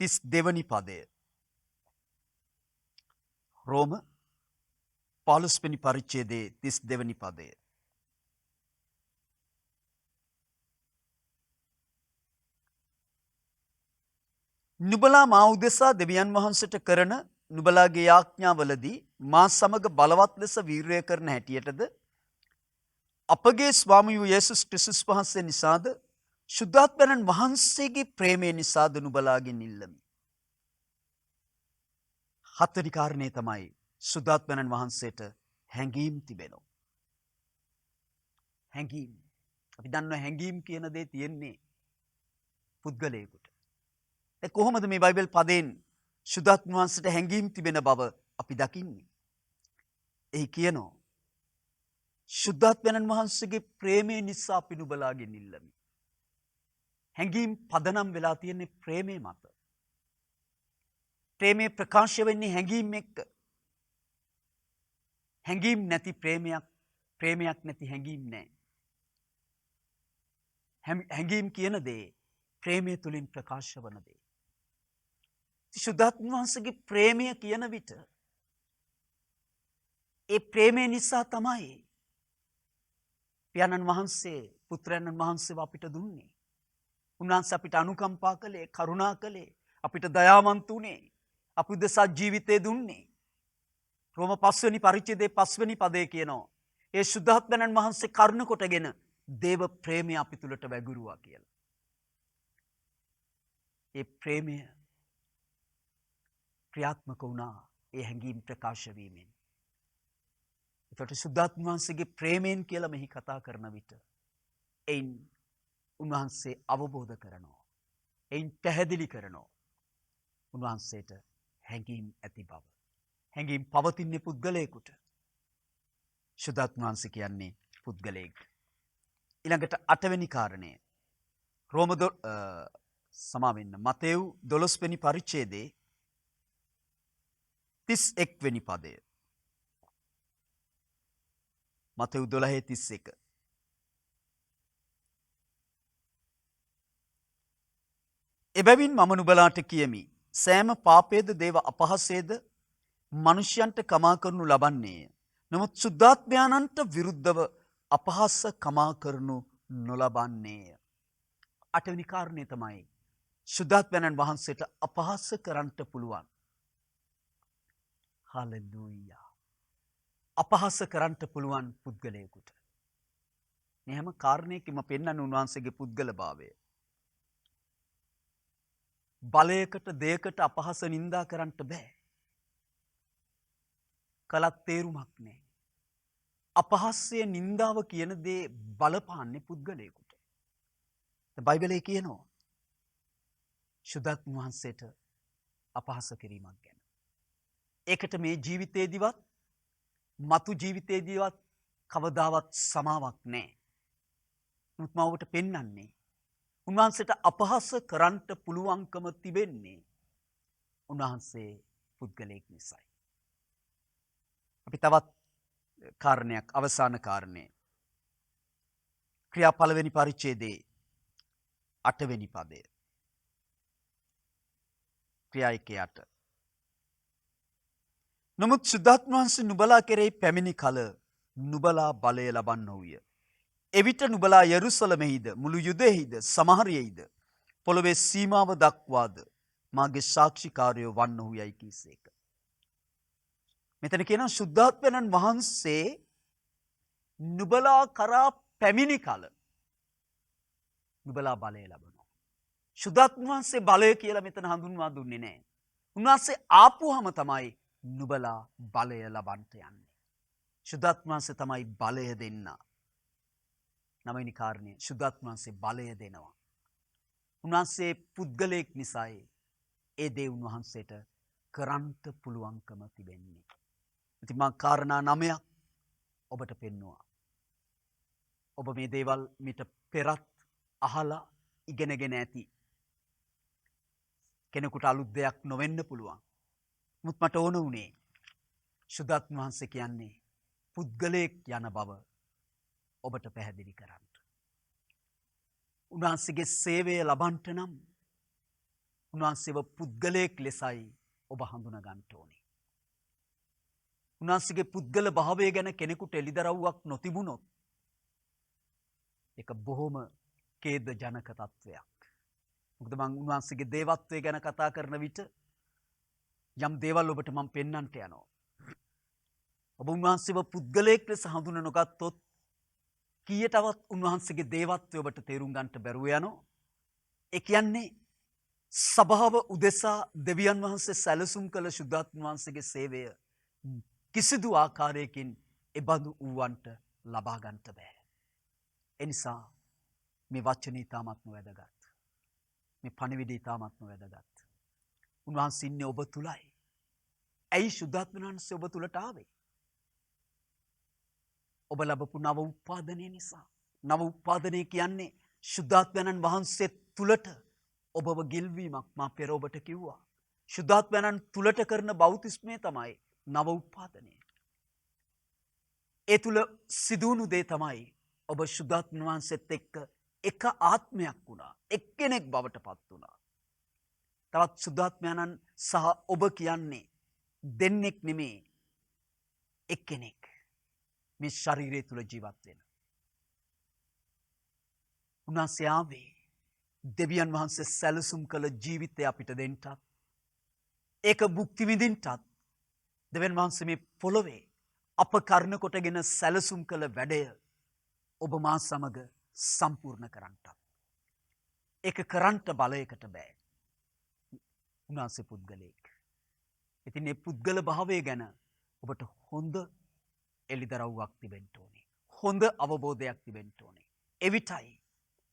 32 වෙනි පදය. රෝම 15 වෙනි පරිච්ඡේදයේ 32 වෙනි පදය. නුඹලා මා උදෙසා දෙවියන් වහන්සේට කරන නුඹලාගේ යාඥාවලදී මා සමග බලවත් ලෙස වීරය කරන හැටියටද අපගේ ස්වාමී වූ යේසුස් ක්‍රිස්තුස් වහන්සේ නිසාද ශුද්ධාත්මයන් වහන්සේගේ ප්‍රේමය නිසාද නුඹලාගෙන් ඉල්ලමි. 7 වෙනි කාරණේ තමයි ශුද්ධාත්මයන් වහන්සේට හැඟීම් තිබෙනවා. හැඟීම්. අපි දන්නවා හැඟීම් කියන දේ තියෙන්නේ පුද්ගලයෙකුට. ඒ කොහොමද මේ බයිබල් පදයෙන් ශුද්ධාත්ම වහන්සේට හැඟීම් තිබෙන බව අපි දකින්නේ? එහි කියනවා ශුද්ධාත්මයන් වහන්සේගේ ප්‍රේමය නිසා අපි නුඹලාගෙන් ඉල්ලමි. හැඟීම් පදනම් වෙලා තියෙන්නේ ප්‍රේමය මත. ප්‍රේමය ප්‍රකාශ වෙන්නේ හැඟීම් එක්ක. හැඟීම් නැති ප්‍රේමයක්, ප්‍රේමයක් නැති හැඟීම් නැහැ. හැඟීම් කියන දේ ප්‍රේමය තුලින් ප්‍රකාශ වන දේ. ශුද්ධාත්ම වහන්සේගේ ප්‍රේමය කියන විට ඒ ප්‍රේමය නිසා තමයි පියාණන් වහන්සේ පුත්‍රයන්න් වහන්සේව අපිට දුන්නේ. උන්වහන්සේ අපිට අනුකම්පා කළේ, කරුණා කළේ, අපිට දයාවන්ත උනේ, අපි උදෙසා ජීවිතේ දුන්නේ. රෝම 5 වෙනි පරිච්ඡේදයේ 5 වෙනි පදයේ කියනවා ඒ ශුද්ධාත්මයන් වහන්සේ කරුණ කොටගෙන දේව ප්‍රේමය අපි තුලට වැගිරුවා කියලා. ඒ ප්‍රේමය ක්‍රියාත්මක වුණා ඒ හැඟීම් ප්‍රකාශ වීමෙන්. එතකොට සුද්ධාත්ම වහන්සේගේ ප්‍රේමයෙන් කියලා මෙහි කතා කරන විට එයින් උන්වහන්සේ අවබෝධ කරනවා. එයින් පැහැදිලි කරනවා. උන්වහන්සේට හැඟීම් ඇති බව. හැඟීම් පවතින්නේ පුද්ගලයෙකුට. සුද්ධාත්ම වහන්සේ කියන්නේ පුද්ගලයෙක්. ඊළඟට 8 වෙනි කාරණය. මතෙව් 12 වෙනි පරිච්ඡේදයේ 31 වෙනි පදය. මතෙව් 12:31. එබැවින් මම නුඹලාට කියමි සෑම පාපයේද දේව අපහාසයේද මනුෂ්‍යයන්ට කමා කරනු ලබන්නේය. නමුත් සුද්ධාත්මයන්ට විරුද්ධව අපහාස කමා කරනු නොලබන්නේය. 8 වෙනි කාරණේ තමයි සුද්ධාත්මයන් වහන්සේට අපහාස කරන්නට පුළුවන්. හලෙලූයා. අපහාස කරන්නට පුළුවන් පුද්ගලයෙකුට. මේ හැම කාරණයකම පෙන්වන උන්වහන්සේගේ පුද්ගලභාවය. බලයකට දෙයකට අපහාස නින්දා කරන්නට බෑ. කලත් තේරුමක් නෑ. අපහාසය නින්දාව කියන දේ බලපාන්නේ පුද්ගලයෙකුට. බයිබලයේ කියනවා සුද්ධාත්ම වහන්සේට අපහාස කිරීමක් ගැන. ඒකට මේ ජීවිතේදීවත් මතු ජීවිතේදීවත් කවදාවත් සමාවක් නෑ. නමුත් මම ඔබට පෙන්වන්නේ උන්වහන්සේට අපහාස කරන්නට පුළුවන්කම තිබෙන්නේ උන්වහන්සේ පුද්ගලයෙක් නිසායි. අපි තවත් කාරණයක් අවසාන කාරණේ. ක්‍රියා 1 වෙනි පරිච්ඡේදයේ 8 වෙනි පදය. ක්‍රියා 1:8. නමුත් සුද්ධාත්ම වහන්සේ නුඹලා කෙරෙහි පැමිණි කල නුඹලා බලය ලබන්නෝය. එවිට නුඹලා යෙරුසලමෙහිද මුළු යුදෙහිද සමහරයෙහිද පොළොවේ සීමාව දක්වාද මාගේ සාක්ෂිකාරයෝ වන්නෝ යයි කීසේක. මෙතන කියනවා සුද්ධාත්මයන් වහන්සේ නුඹලා කරා පැමිණි කල නුඹලා බලය ලබනවා. සුද්ධාත්ම වහන්සේ බලය කියලා මෙතන හඳුන්වා දුන්නේ නැහැ. උන්වහන්සේ ආපුවම තමයි නුඹලා බලය ලබන්නට යන්නේ. සුද්ධාත්ම වහන්සේ තමයි බලය දෙන්න. 9 වෙනි කාරණේ සුද්ධාත්ම වහන්සේ බලය දෙනවා. උන්වහන්සේ පුද්ගලයෙක් නිසායි ඒ දේ උන්වහන්සේට කරන්නට පුළුවන්කම තිබෙන්නේ. ඉතින් මා කාරණා 9ක් ඔබට පෙන්නවා. ඔබ මේ දේවල් මිට පෙරත් අහලා ඉගෙනගෙන ඇති. කෙනෙකුට අලුත් දෙයක් නොවෙන්න පුළුවන්. මුත් මට ඕන වුණේ සුද්ධාත්ම වහන්සේ කියන්නේ පුද්ගලයෙක් යන බව ඔබට පැහැදිලි කරන්න. උන්වහන්සේගේ සේවය ලබන්නට නම් උන්වහන්සේව පුද්ගලයෙක් ලෙසයි ඔබ හඳුනා ගන්න ඕනේ. උන්වහන්සේගේ පුද්ගල භාවය ගැන කෙනෙකුට එළිදරව්වක් නොතිබුණොත් ඒක බොහොම ඛේද ජනක තත්වයක්. මොකද මම උන්වහන්සේගේ දේවත්වය ගැන කතා කරන විට යම් දේවල් ඔබට මම පෙන්වන්නට යනවා. ඔබ උන්වහන්සේව පුද්ගලයෙක් ලෙස හඳුනා නොගත්තොත් කීයටවත් උන්වහන්සේගේ දේවත්වය ඔබට තේරුම් ගන්නට බැරුව යනවා. ඒ කියන්නේ සභාව උදෙසා දෙවියන් වහන්සේ සැලසුම් කළ සුද්ධාත්ම වහන්සේගේ සේවය කිසිදු ආකාරයකින් එබඳු වූවන්ට ලබා ගන්නට බෑ. එනිසා මේ වචනේ ඊටාත්ම වැදගත්. මේ පණිවිඩය ඊටාත්ම වැදගත්. උන්වහන්සේ ඉන්නේ ඔබ තුලයි. ඇයි සුද්ධාත්ම වහන්සේ ඔබ තුලට ආවේ? ඔබ ලැබපු නව උපාදනය නිසා. නව උපාදනය කියන්නේ සුද්ධාත්මයන් වහන්සේ තුලට ඔබව ගිල්වීමක්. මා පෙර ඔබට කිව්වා. සුද්ධාත්මයන් තුලට කරන බෞතිස්මය තමයි නව උපාදනය. ඒ තුල සිදුවුණු දේ තමයි ඔබ සුද්ධාත්ම වහන්සේත් එක්ක එක ආත්මයක් වුණා. එක්කෙනෙක් බවට පත් වුණා. තවත් සුද්ධාත්මයන් සහ ඔබ කියන්නේ දෙන්නෙක් නෙමේ එක්කෙනෙක්. මේ ශරීරය තුල ජීවත් වෙන. උන්වහන්සේ ආවේ දෙවියන් වහන්සේ සැලසුම් කළ ජීවිතය අපිට දෙන්නටත් ඒක භුක්ති විඳින්නටත් දෙවියන් වහන්සේ මේ පොළොවේ අප කරන කොටගෙන සැලසුම් කළ වැඩය ඔබ මා සමග සම්පූර්ණ කරන්නටත්. ඒක කරන්නට බලයකට බෑ. උන්වහන්සේ පුද්ගලයෙක්. ඉතින් මේ පුද්ගල භාවය ගැන ඔබට හොඳ එළිදරව්වක් තිබෙන්න ඕනේ. හොඳ අවබෝධයක් තිබෙන්න ඕනේ. එවිටයි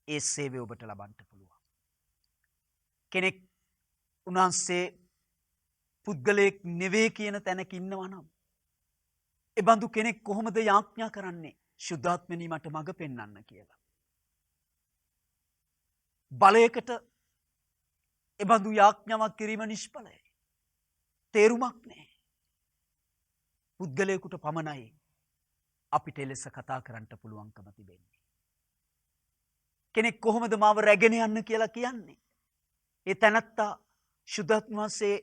ඒ සේවය ඔබට ලබන්න පුළුවන්. කෙනෙක් උන්වහන්සේ පුද්ගලයෙක් නෙවේ කියන තැනක ඉන්නවා නම් එබඳු කෙනෙක් කොහොමද යාඥා කරන්නේ ශුද්ධාත්මනී මට මඟ පෙන්වන්න කියලා. බලයකට එබඳු යාඥාවක් කිරීම නිෂ්ඵලයි. තේරුමක් නැහැ. පුද්ගලයෙකුට පමණයි අපිට එලෙස කතා කරන්න පුළුවන්කම තිබෙන්නේ. කෙනෙක් කොහොමද මාව රැගෙන යන්න කියලා කියන්නේ? ඒ තැනත්තා ශුද්ධාත්ම වහන්සේ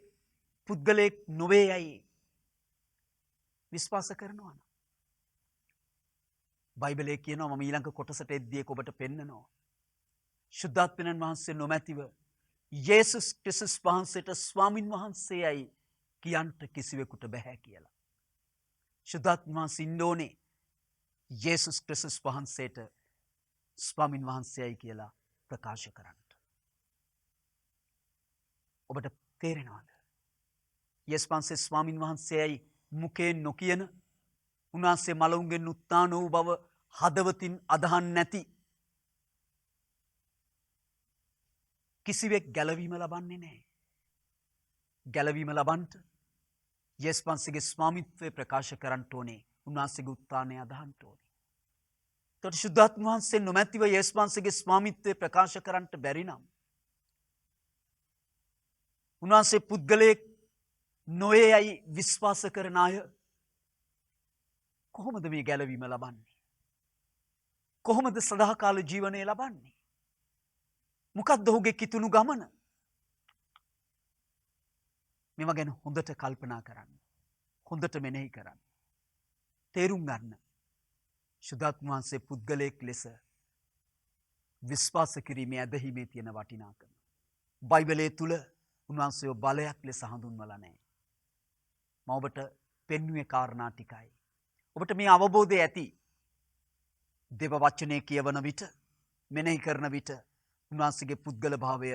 පුද්ගලයෙක් නොවේ යයි විශ්වාස කරනවා නම් බයිබලයේ කියනවා මම ඊළඟ කොටසට එද්දී ඒක ඔබට පෙන්නනවා. ශුද්ධාත්මයන් වහන්සේ නොමැතිව යේසුස් ක්‍රිස්තුස් වහන්සේට ස්වාමින් වහන්සේයයි කියන්ට කිසිවෙකුට බැහැ කියලා. ශුද්ධාත්ම වහන්සේ ඉන්න ඕනේ යේසුස් ක්‍රිස්තුස් වහන්සේට ස්වාමින් වහන්සේයයි කියලා ප්‍රකාශ කරන්න. ඔබට තේරෙනවද? යේසුස් වහන්සේ ස්වාමින් වහන්සේයයි මුකෙන් නොකියන උන්වහන්සේ මලවුන්ගෙන් උත්ථාන වූ බව හදවතින් අදහන් නැති කිසිවෙක් ගැලවීම ලබන්නේ නැහැ. ගැලවීම ලබන්ට යේසුස් වහන්සේගේ ස්වාමිත්වය ප්‍රකාශ කරන්න ඕනේ. උන්වහන්සේගේ උත්ථානය අදහන්න ඕනේ. ඒතකොට ශුද්ධාත්ම වහන්සේ නොමැතිව යේසුස් වහන්සේගේ ස්වාමිත්වය ප්‍රකාශ කරන්නට බැරි නම් උන්වහන්සේ පුද්ගලයෙක් නොවේ යයි විශ්වාස කරන අය කොහොමද මේ ගැලවීම ලබන්නේ? කොහොමද සදාකාල ජීවනය ලබන්නේ? මොකක්ද ඔහුගේ කිතුණු ගමන? මේවා ගැන හොඳට කල්පනා කරන්න. හොඳට මෙනෙහි කරන්න. තේරුම් ගන්න. ශුද්ධාත්ම වහන්සේ පුද්ගලයෙක් ලෙස විශ්වාස කිරීමේ ඇදහිීමේ තියෙන වටිනාකම. බයිබලයේ තුල උන්වහන්සේව බලයක් ලෙස හඳුන්වලා නැහැ. මම ඔබට පෙන්වුවේ කාරණා ටිකයි. ඔබට මේ අවබෝධය ඇති. දේව වචනේ කියවන විට මෙනෙහි කරන විට උන්වහන්සේගේ පුද්ගල භාවය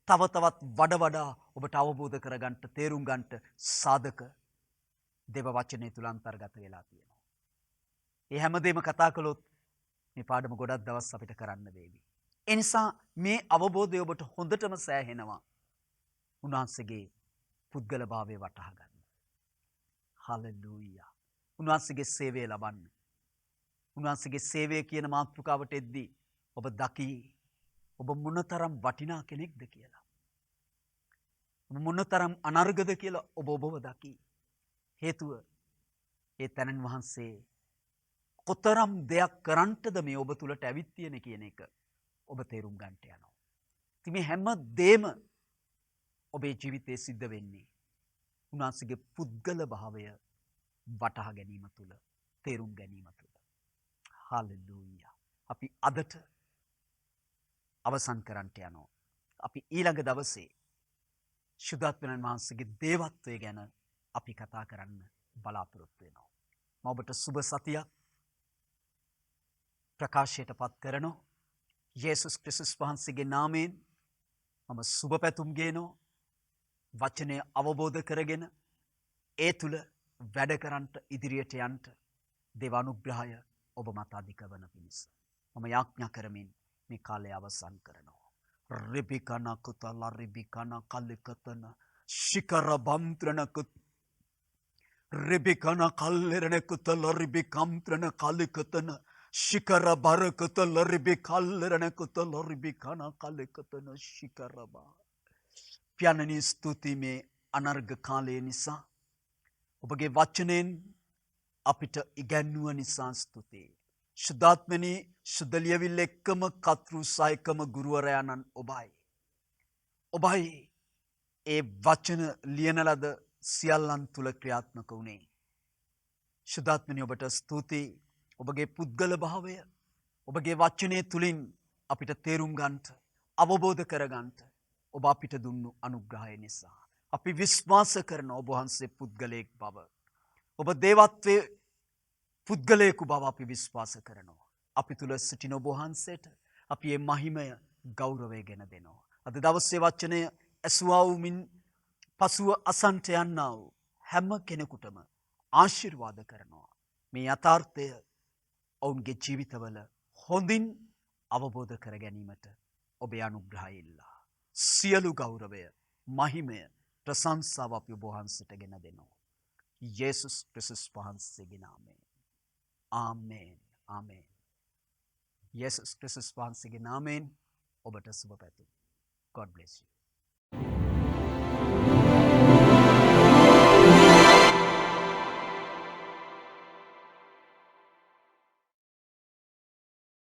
තව තවත් වඩා ඔබට අවබෝධ කරගන්න තේරුම් ගන්නට සාධක දේව වචනේ තුල අන්තර්ගත වෙලා තියෙනවා. ඒ හැමදේම කතා කළොත් මේ පාඩම ගොඩක් දවස් අපිට කරන්න වේවි. ඒ නිසා මේ අවබෝධය ඔබට හොඳටම සෑහෙනවා. උන්වහන්සේගේ පුද්ගල භාවය වටහා ගන්න. හලෙලූයා. උන්වහන්සේගේ සේවය ලබන්න. උන්වහන්සේගේ සේවය කියන මාතෘකාවට එද්දී ඔබ දකි ඔබ මොනතරම් වටිනා කෙනෙක්ද කියලා. ඔබ මොනතරම් අනර්ගද කියලා ඔබව දකි. හේතුව ඒ තැනන් වහන්සේ කොතරම් දෙයක් කරන්නටද මේ ඔබ තුලට ඇවිත් තියෙන කියන එක ඔබ තේරුම් ගන්නට යනවා. ඉතින් මේ හැම දෙම ඔබේ ජීවිතයේ සිද්ධ වෙන්නේ උන්වහන්සේගේ පුද්ගල භාවය වටහා ගැනීම තුල, තේරුම් ගැනීම තුල. හලෙලූයා. අපි අදට අවසන් කරන්නට යනවා. අපි ඊළඟ දවසේ ශුද්ධාත්මයන් වහන්සේගේ දේවත්වය ගැන අපි කතා කරන්න බලාපොරොත්තු වෙනවා. මම ඔබට සුබ සතියක් ප්‍රකාශයට පත් කරනවා. යේසුස් ක්‍රිස්තුස් වහන්සේගේ නාමයෙන් මම සුබ පැතුම් ගේනවා. වචනය අවබෝධ කරගෙන ඒ තුල වැඩ කරන්නට ඉදිරියට යන්න දේව අනුග්‍රහය ඔබ මත අධික වන පිණිස මම යාඥා කරමින් මේ කාලය අවසන් කරනවා. රිබිකන කුතල රිබිකන කල්ලිකතන ශිකර බම්ත්‍රණකුත් රිබිකන කල්ලරණ කුතල රිබිකම්ත්‍රණ කල්ලිකතන ශිකර බරකුතල රිබිකල්ලරණ කුතල රිබිකන කල්ලිකතන ශිකරබා. පියාණනි ස්තුති මේ අනර්ග කාලය නිසා ඔබගේ වචනෙන් අපිට ඉගැන්වුව නිසා ස්තුතියි. ශුද්ධාත්මනි ශුද්ධ ලියවිල්ල එක්කම කතෘ සායකම ගුරුවරයාණන් ඔබයි. ඔබයි ඒ වචන ලියන ලද සියල්ලන් තුල ක්‍රියාත්මක වුණේ. ශුද්ධාත්මනි ඔබට ස්තුතියි. ඔබගේ පුද්ගල භාවය ඔබගේ වචනේ තුලින් අපිට තේරුම් ගන්නට අවබෝධ කරගන්නට ඔබ අපිට දුන්නු අනුග්‍රහය නිසා අපි විශ්වාස කරන ඔබ වහන්සේ පුද්ගලයෙක් බව ඔබ දේවත්වයේ පුද්ගලයෙකු බව අපි විශ්වාස කරනවා. අපි තුල සිටින ඔබ වහන්සේට අපි මේ මහිමය ගෞරවය ගෙන දෙනවා. අද දවසේ වචනය ඇසුවා වූ පසුව අසන්ට යන්නා වූ හැම කෙනෙකුටම ආශිර්වාද කරනවා. මේ යථාර්ථය ඔවුන්ගේ ජීවිතවල හොඳින් අවබෝධ කර ගැනීමට ඔබේ අනුග්‍රහය ඉල්ලා. සියලු ගෞරවය, මහිමය, ප්‍රශංසාව අපි ඔබ වහන්සේට ගෙන දෙනවා. යේසුස් ක්‍රිස්තුස් වහන්සේගේ නාමයෙන්. ආමේන්. ආමේන්. යේසුස් ක්‍රිස්තුස් වහන්සේගේ නාමයෙන් ඔබට සුබ පැතුම්. God bless you.